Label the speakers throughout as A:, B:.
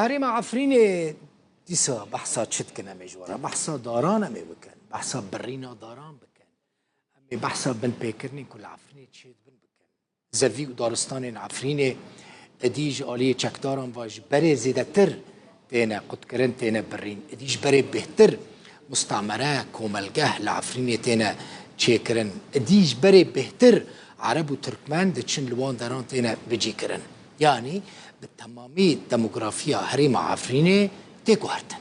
A: هریم عفرین دیسا بحثا چت کنه میجوره بحثا داران می بکن بحثا برینا داران بکن می بحثا بن پیکرنی کل عفرین چت بن بکن زوی و دارستان عفرین ادیج عالی چکداران واج بره زیده تر تینا قد کرن تینا برین ادیج بره بهتر مستعمره کوملگه لعفرین تینا چه کرن ادیج بره بهتر عرب و ترکمن دچن لوان داران تینا بجی کرن یعنی بالتمامی دموگرافیا هریم عفرینه تگوهرتن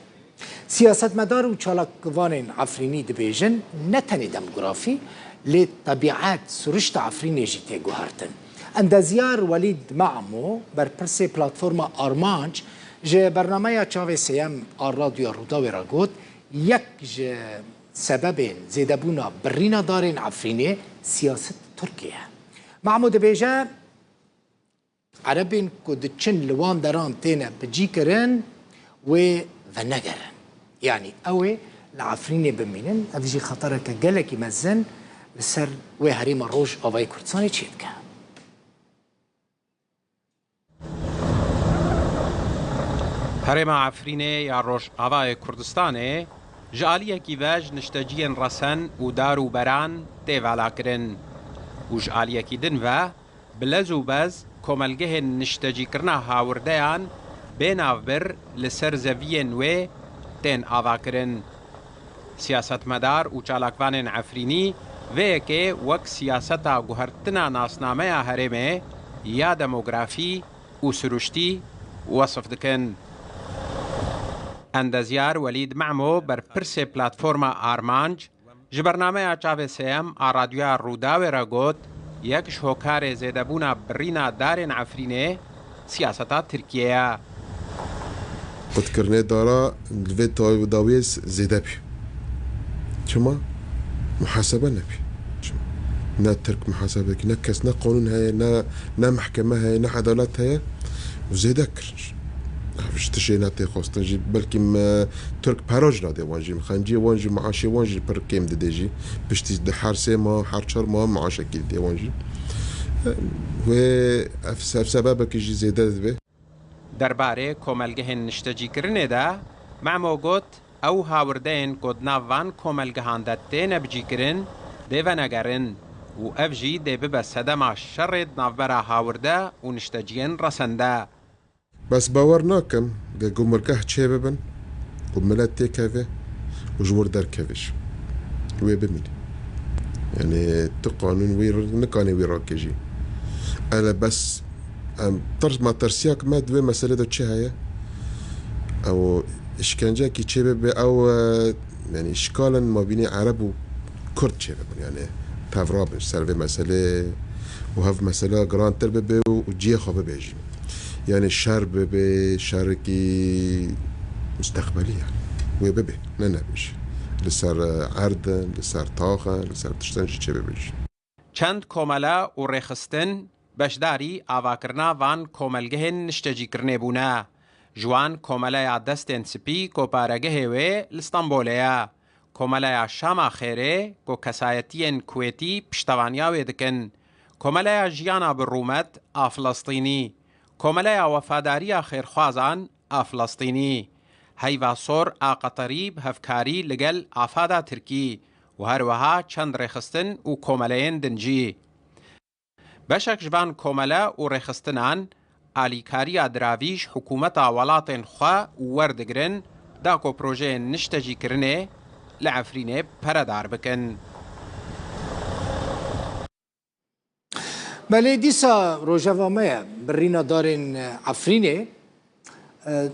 A: سیاست مدار و چالاکوان عفرینی دبیجن نتنی دموگرافی لی طبیعت سرشت عفرینه جی تگوهرتن اندازیار ولید معمو بر پرس پلاتفورم آرمانج جه برنامه چاوه سیم رادیو روداوی را گود یک جه سبب زیده بونا برینا دارین عفرینه سیاست ترکیه معمو دبیجه عربين كود تشن لوان دران تينا بجي كرن و نقرن يعني اوي العفريني بمينن افجي خطرك قالك مزن لسر و هريم الروج اوي كردستاني تشيتكا
B: هريم عفريني يا روج اوي كردستاني جاليه كيفاج نشتجين رسن ودارو بران تيفالا كرن وجاليه كي دنفا بلزو باز کۆمەلگەهێن نیشتەجیکردنا هاوردەیان بێناوبەر لەسەر زەڤیên wê tên avakirin. Siyasetmedar û çalakvanên Efrînî vêyekê wek siyaseta guhertina nasnameya herêmê ya demografî û siruştî wesf dikin. Endezyar Welîd Mehmo berpirsê platforma Armanc ji bernameya çavê sêyem a radyoya Rûdawê re got یک شوکار زیده بونا برینا دارین عفرینه سیاستا ترکیه
C: قد کرنه دارا الوی داویز زیده بی چما محاسبه نبی نه ترک محاسبه که نه کس نه قانون هایی نه محکمه هایی نه عدالت هایی و زیده کرنش نفش تشي ناتي خوستنجي بلكي ترك باروج نادي وانجي خنجي وانجي معاشي وانجي پر كيم ديجي بشتي دحار سي ما حرشر ما معاش اكيد دي وانجي و سبب كي زياده به
B: درباره کوملگهن نشتجی کرنه دا معمو گوت او هاوردین کود ناوان کوملگهان دتین بجی کرن دیو نگرن و افجی دی ببس هدما شرد نافبرا هاورده و نشتجین رسنده
C: بس باور ناكم قمركه تشي ببن قملات تيكافي وجور دار كافيش وي بمين يعني تقانون وير نقاني ويراكجي انا بس طرز ما ترسياك ما دوي مسألة دو تشي او اشكنجا كي تشي ببن او يعني اشكالا ما بين عرب وكرد تشي ببن يعني تافراب سالفي مسألة وهاف مسألة جران تربي وجيه خابي بيجي يعني الشر بشاركي مستقبلي يعني وببه ننبش لسر عرض لسر طاقة لسر تشتنجي چه ببش
B: چند کوملا و ریخستن بشداری آواکرنا وان کوملگهن نشتجی کرنه بونا جوان کوملا دستن سپی کو پارگه و لستانبولیا کوملا شاما خیره کو کسایتین کویتی پشتوانیا و دکن کوملا جیانا برومت فلسطینی کوملای وفاداری خیرخوازان فلسطینی هیوا سور قطری هفکاری لگل افادا ترکی و هر وها چند رخستن و کوملاین دنجی بشک جوان کوملا و رخستنان آلیکاری دراویش حکومت ولاتن خوا وردگرن دا کو پروژه نشتجی کرنه لعفرینه پردار بکن
A: بله دیسا روژوامه برینا دارین عفرینه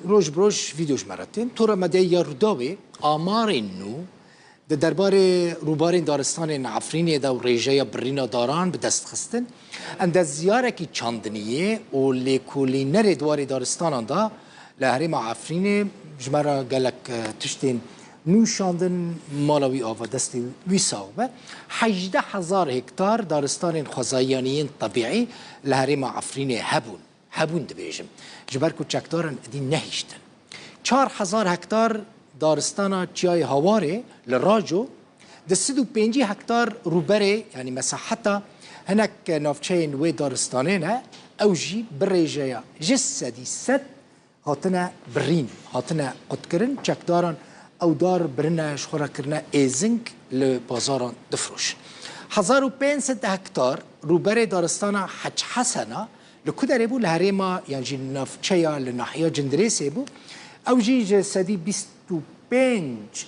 A: روش بروش ویدیوش مرتین تو را مده یا روداوی آمارین نو ده دربار روبارین دارستان عفرینه ده و ریجه برینا داران به دست خستن اند زیاره که چاندنیه و لیکولینر دواری دارستان ده لحریم عفرینه جمعه گلک تشتین نوشاندن مالاوی آوا دستی ویساوبه 18,000 هکتار دارستان خوزایانیین طبیعی لحریم عفرینه هبون دبیجم جبر کو چکدارن دی نهیشتن 4,000 هکتار دارستان چیای هواره لراجو ده 105 هکتار روبره یعنی مساحتا هناك نافچین و دارستانه نه اوجی بریجه جسدی 100 هاتنه برین هاتنه قدکرن چکداران او دار برنه شخورا کرنه ایزنگ لبازاران دفروش 1500 هکتار روبر دارستان حج حسنه لکودره بو لهرما یعنی جی نفچه یا لناحیه جندریسه بو او جی سدی 25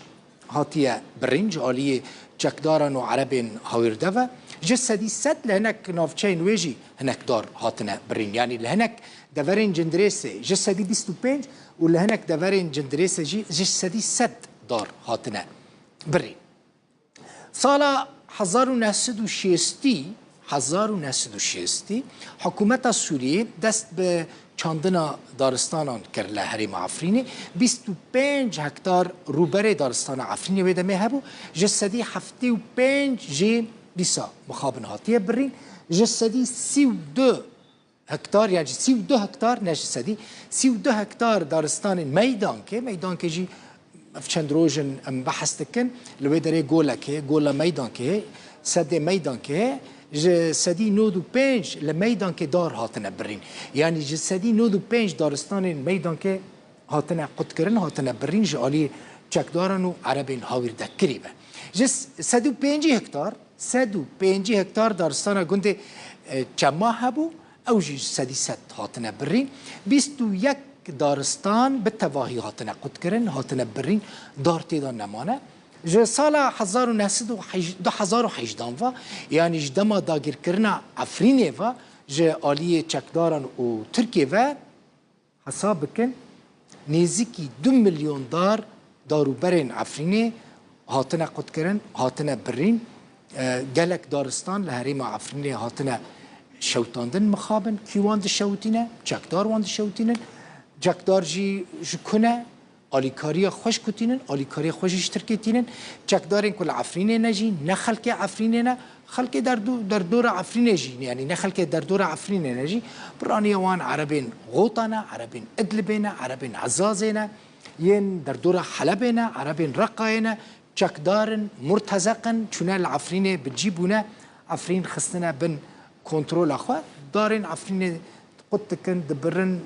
A: هاتیه برنج آلی چکداران و عربین هاویرده و جسدی صد لهنک نافچه نویجی هنک دار هاتنه برین یعنی لهنک دورین جندریسه جسدی 25 و لهنک دورین جندریسه جسدی صد دار هاتنه برین سال 1960 حکومت سوریه دست به چاندنا دارستانان کرد لهریم عفرینی 25 هکتار روبر دارستان عفرینی ویده می هبو جسدی 75 جی بیسا مخابن هاتیه برین جسدی 32 هکتار یعنی 32 هکتار نه جسدی 32 هکتار دارستان میدان که جی چند روزن ام بحث تکن لوی داره گولا میدان که سد میدان که جسدی 95 لمیدان که دار هاتنه برین یعنی جسدی 95 دارستان میدان که هاتنه قد کرن هاتنه برین جالی چکدارن و عربین هاویر دکریبه جس 105 هکتار دارستان گنده چما هبو او جسدی 100 هاتنه برین 21 دارستان به تواهی هاتنه قد کرن هاتنه برین دار تیدان نمانه جه سال 2018 و یعنی جدما داگیر کرنا عفرینه و جه آلی چکداران و ترکیه و حساب بکن نزدیکی 2 میلیون دارو برین عفرینه هاتنه قد کرن هاتنه برین گلک دارستان لحریم عفرینه هاتنه شوتاندن مخابن کیوان ده شوتینه چکدار وان ده شوتینه چکدار جی کنه آلیکاری خوش کتینن آلیکاری خوشش ترکیتینن چکدارن کل عفرینه نجی نه خلق عفرینه نه خلق در دور عفرینه جی یعنی نه خلق در دور عفرینه نجی برانی وان عربین غوطانه عربین ادلبینه عربین عزازینه ین در دور حلبینه عربین رقاینه چکدارن مرتزقن چونه العفرینه بجیبونه عفرین خستنه بن کنترل خو دارن عفرینه قد كن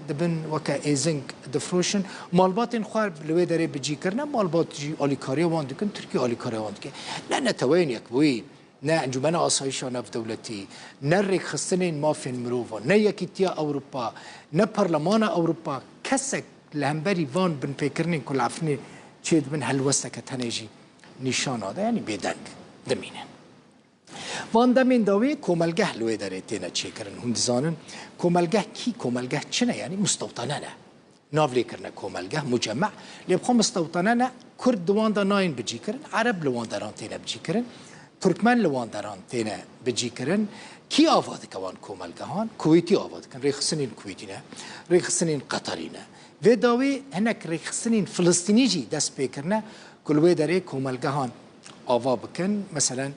A: دبن وكا ايزنج دفروشن مالبات خوار لوي داري بجي كرنا مالبات جي اوليكاري وان دكن تركي اوليكاري وان دكن لا نتوين يكوي نا انجمن اسايشان في دولتي نرك خصنين ما في مروفا نا يكيتيا اوروبا نا برلمان اوروبا كسك لهمبري فان بن فكرنين كل عفني تشيد من هالوسكه تنجي نشان هذا يعني بيدنك دمينه وان دمین داوی کوملگه لوی داره تینا چی کرن هم دزانن کوملگه کی کوملگه چنه یعنی مستوطنه نه نافلی کرنه کوملگه مجمع لیبخو مستوطنه نه کرد دوان دا ناین بجی کرن عرب لوان داران تینا بجی کرن ترکمن لوان داران تینا بجی کرن کی آواد کوان کوملگه هان کویتی آواد کن ریخسنین کویتی نه ریخسنین قطری نه و داوی هنک ریخسنین فلسطینی جی دست پیکرنه کلوی داره کوملگه هان آوا بکن مثلا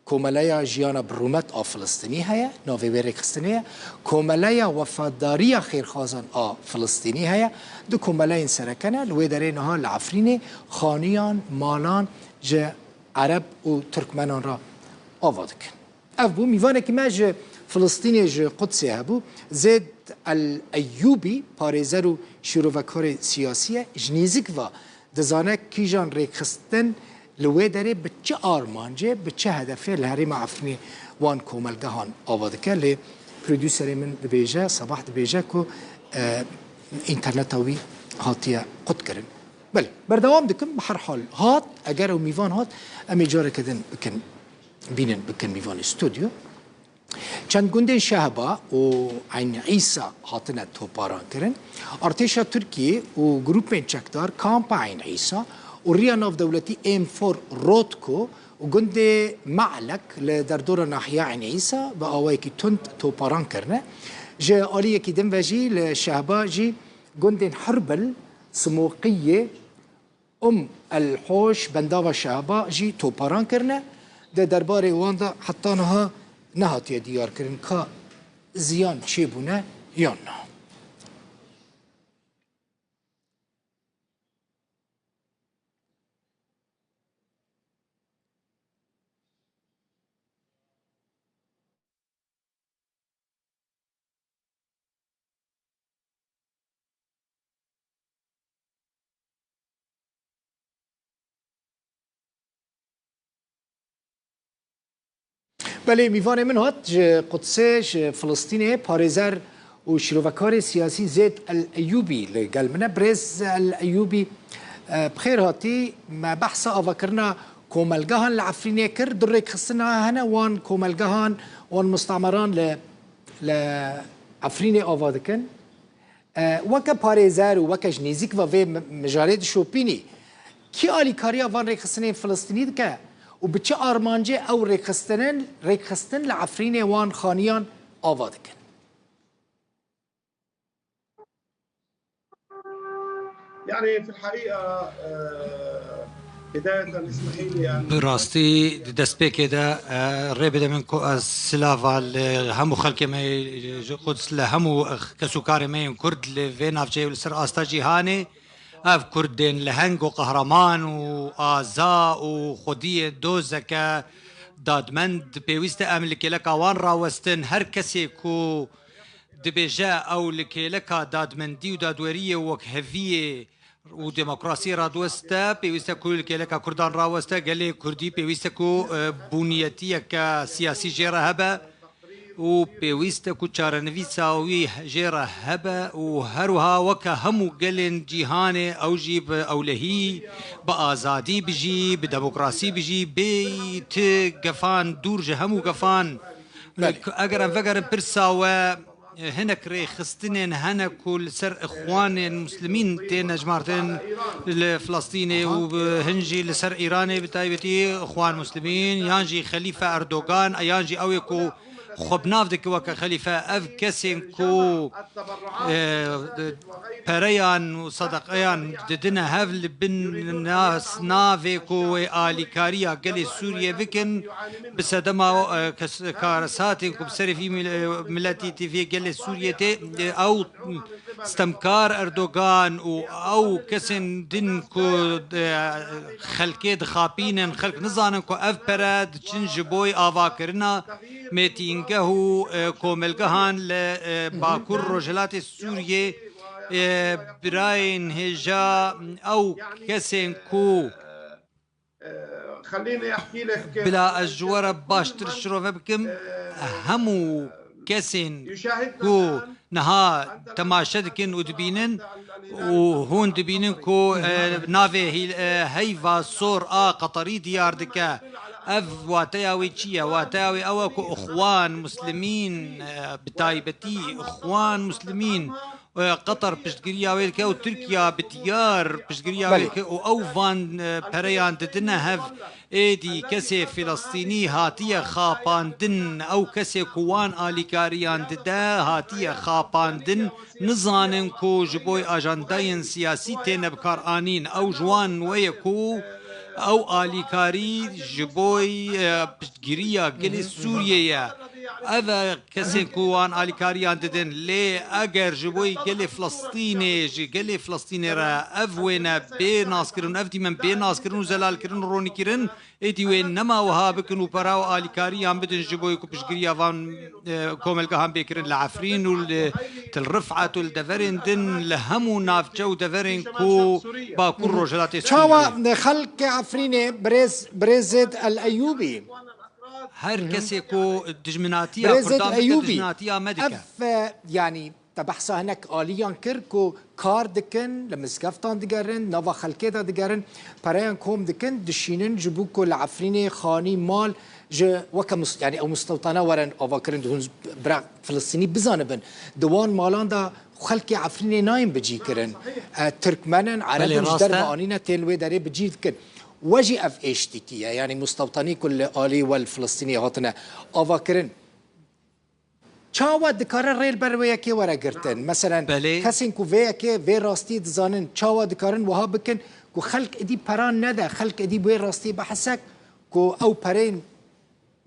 A: کوملیا جیانا برومت آ فلسطینی هیا ناوی ریخستنیه کوملیا وفاداری خیرخوازان آ فلسطینی هیا دو کوملیا سرکنه لوی داره نها لعفرین خانیان مالان جه عرب و ترکمنان را آواد کن اف بو میوانه که ما جه فلسطینی جه قدسی هبو زید الایوبی پارێزەر و شیرۆڤەکارê سیاسیه جنیزک و دزانه کیجان ریخستن لوی داره به چه آرمانجه به چه هدفه لهریم عفنی وان کوملگهان آواده که لی پرودیوسر من دبیجه صباح دبیجه که اینترنت هاوی هاتیه قد کرن بله بردوام دکم بحر حال هات اگر او میوان هات امی جاره کدن بکن بینن بکن میوان استودیو چند گنده شهبا و عین عیسی هاتنه توپاران کرن ارتشا ترکیه و گروپ چکدار کامپ عین عیسی وريا نوف دولتي ام 4 روتكو وقند معلك لدردور ناحية عين عيسى بقوايكي تنت تو باران كرنا جا آلية كي دنفجي لشهبا جي قند حربل سموقية الحوش بنداوا شهبا جي تو باران كرنا ده درباري واندا حطانها نهاتي ديار كرن كا زيان چيبونا يانا بله میوان من هات قدسه فلسطینی پاريزر و شروفکار سیاسی زید الایوبی لقال منا برز الایوبی بخير هاتي ما بحث أفكرنا كومالجهان العفرينية كر درك خصنا هنا وان كومالجهان وان مستعمران لعفرينية أفادكن وكا باريزار وكا جنيزيك وفي مجالات شوبيني كي آلي كاريا وان ريخستنين فلسطيني دكا وبتشي أرمانجي أو ريخستن لعفرينية وان خانيان أفادكن
D: يعني في الحقيقة بداية اسمحي لي أن
E: براستي دەستپێکێدا ڕێ بدە من سلاڤ هەموو خەڵکی قودس لە هەموو کەس و کارێمەیان کورد لە vê navçeyê li ser asta cîhanê ev Kurdên li heng û qehreman û aza û xwediyê dozeke dadmend pêwîst e em li kêleka wan rawestin her kesê ku dibêje ew li kêleka dadmendî û dadweriyê wek heviyê و دموکراسی را دوسته پیوسته کل کلکا کردان را وسته گله کردی پیوسته کو بنیتی که سیاسی جره هبه و پیوسته کو چارنویساوی جره هبه و هروها وک همو گلن جهان او جیب اولهی با آزادی بجی به دموکراسی بجی بیت گفان دور جه همو گفان اگر فکر پرسا و هناك ري خستنين هنا كل سر اخوان المسلمين تين جمارتين الفلسطيني وهنجي لسر ايراني بتايبتي اخوان مسلمين يانجي خليفه اردوغان يانجي اويكو خبناف دك وك خليفه اف كسين كو بريان وصدقيان ددنا هفل بن ناس نافيكو اليكاريا قال سوريا فيكن بسدما كارساتي بسري في ملاتي تي في قال سوريا او استمكار اردوغان او كسن دين كو خلكي دخابين خلق نزانن كو اف براد تشنجبوي افاكرنا ميتينجهو كوملجهان لباكور رجلات سوريا براين هجا او كسن كو
D: خليني احكي لك
E: بلا الجوار باشتر شروفه بكم همو كسن كو نها تماشدكن ودبينن وهون دبينن كو نافي هيفا صور قطري ديار دكا اف واتاوي تشيا واتاوي اوكو اخوان مسلمين بتايبتي اخوان مسلمين قطر بشتقريا ويلكا وتركيا بتيار بشتقريا ويلكا او فان بريان ددنا هف ايدي كسي فلسطيني هاتية خابان دن او كسي كوان آليكاريان ددا هاتية خابان دن نزانن كو جبوي اجنداين سياسي تين بكار آنين او جوان ويكو او آليكاري جبوي بشتقريا قلي سوريا اذا كسين كوان آليكاريان ددن لي اگر جبوي قلي فلسطيني قلي فلسطيني را افوينا بي ناسكرن افتي من بي ناسكرن وزلال كرن روني كرن ايتي وين نما وهابكن وبراو آليكاريان بدن جبوي كبشقريا فان كوملقا هم بيكرن لعفرين والرفعة والدفرين دن لهمو نافجو دفرين كو باكور رجلاتي
A: شاوا خلق عفريني بريزد الأيوبي
E: هر كسي كو دجمناتيا
A: بريزد
E: كردام
A: أيوبي
E: دجمناتيا مدكا
A: أف يعني تبحثا هناك آليان كركو كار دكن لمسكفتان دقارن نوا خلقيتا دقارن برايان كوم دكن دشينن جبوكو العفريني خاني مال وكا يعني او مستوطنه ورن افاكرن دهون برا فلسطيني بزانبن دوان مالان دا خلقي عفريني نايم بجي كرن تركمنن عربن جدر بانينا تلوي داري بجي كن وجي اف اشتكيه يعني مستوطني كل آلي والفلسطيني هاتنا افاكرن چاوا دکاره ریل برویا کی ورا گرتن مثلا کسین کو ویا کی وی راستی دزانن چاوا دکارن وها بکن کو خلق ادی پران نده خلق ادی وی راستی بحسک کو او پرین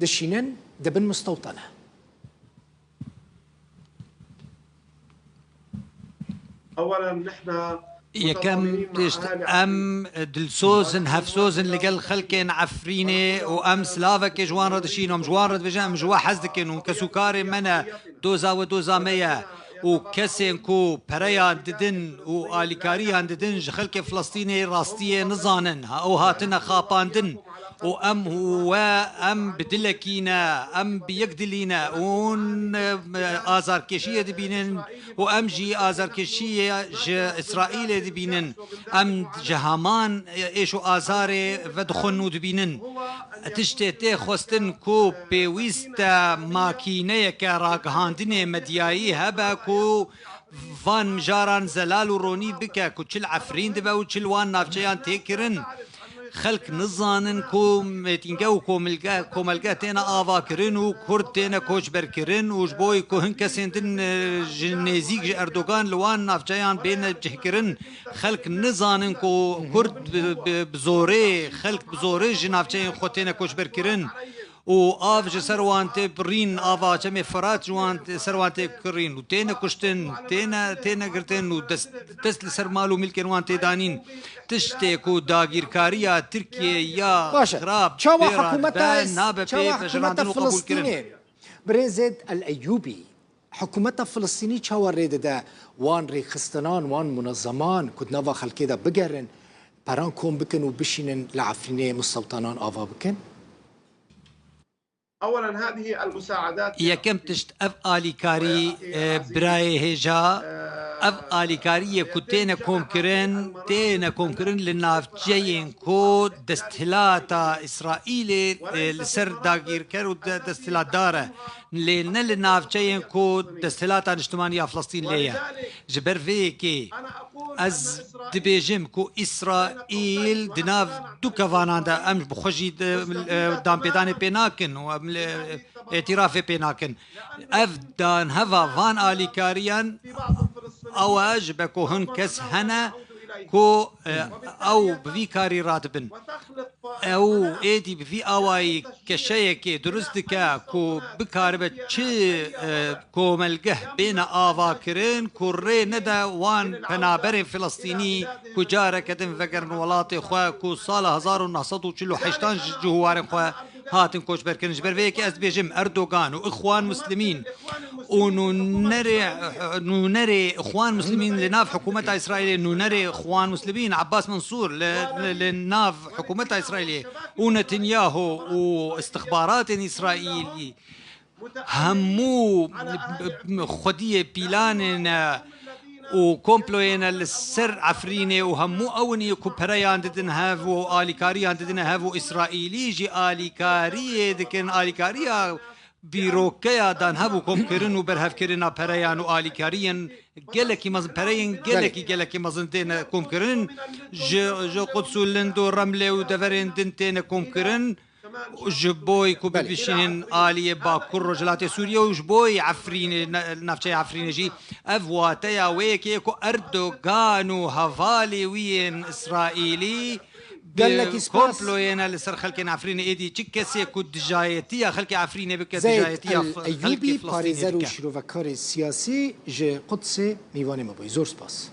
A: دشینن دبن مستوطنه
D: اولا نحن
E: يكم ام دلسوزن هفسوزن لقل خلكن عفريني وام سلافك جوان رد شينهم جوان رد بجام جوا حزدكن وكسوكاري منا دوزا ودوزا ميا و کسین کو پریان ددن و آلیکاریان ددن خلق فلسطینی راستیه نزانن او هاتن خاپاندن و ام بدلکینا ام بیگدلینا اون آزارکشیه دبینن و ام جی آزارکشیه اسرائیل دبینن ام جهامان ایشو آزار ودخنو دبینن تشتی خواستن کو پیویست ماکینه که راگهاندن مدیایی هبا کو وان مجاران زلال و رونی بکه کو چل عفرین دبا و چل وان نافچیان تیکرن خلق نزانن کو متینگا و کوملگا تینا آوا کرن و کرد تینا کوچبر کرن و جبوی کو هن کسیندن نزیگ اردوغان لوان نافچیان بین جه کرن خلق نزانن کو کرد بزوره خلق بزوره جنافچیان خود تینا کوچبر کرن و آف ج سروانت برین آوا چمی فرات جوانت سروانت کرین و تینا کشتن تینا گرتن و دست لسرمالو ملکن وانت دانین تشتی کو داگیرکاریا ترکیه یا خراب
A: چاوا حکومت فلسطینی برزد الایوبی حکومت فلسطینی چاوا رید ده وان ریخستنان وان منظمان کد نوا خلکی ده بگرن پران کن بکن و بشینن لعفرینه مستوطنان آوا بکن
D: اولا هذه المساعدات
E: يكم تشت اف آلیکاری برای هجا اف آلیکاری کتین کوم کرن لنافجین کو دستهلاتا اسرائیل لسر داگیر کر و دستهلات داره لنا لنافجین کو دستهلاتا اجتماعی فلسطین لیا جبر في كي از دبيجم كو اسرائيل دناف دو كفاناندا ام بخجي دام بيداني بيناكن و اعتراف بيناكن افدان هفا فان آلیکاریان اواج بكو هن كس هنا كو او بفي كاري راتبن او ايدي بفي اواي كشيك درستكا كو بكاربه چه كو ملقه بين آواكرين كو ري ندا وان بنابر فلسطيني كو جاره كدن فكرن ولاتي خوا كو سال 1948 جوهار خوا هاتن كوش بركن جبر فيك از بيجم اردوغان واخوان مسلمين ونري اخوان مسلمين لناف حكومه اسرائيل نري اخوان مسلمين عباس منصور لناف حكومه اسرائيل ونتنياهو واستخبارات اسرائيلي همو خديه بيلاننا وكومبلوين السر عفريني وهمو اوني كوبريان ددن هافو آلیکاریان ددن هافو اسرائيلي جي آلیکاری دكن آلیکاريا بيروكيا دان هافو كوم كرن وبرهف كرنا بريان وآلیکاریان جلكي مزن بريان جلكي مزن دين كوم كرن جو قدسو لندو رملي ودفرين دنتين كوم كرن جبوي كوبي بشين آلية باكر رجلات سوريا وجبوي عفرين نفشي عفرين جي أفواتيا ويكي كو أردوغان وهفالي وين إسرائيلي كومبلوين اللي سر خلقين عفرين ايدي تشكسي كو دجايتيا خلقي عفرين بك دجايتيا
A: أيوبي باريزر وشروفكار سياسي جي قدسي ميواني مبوي زور سباس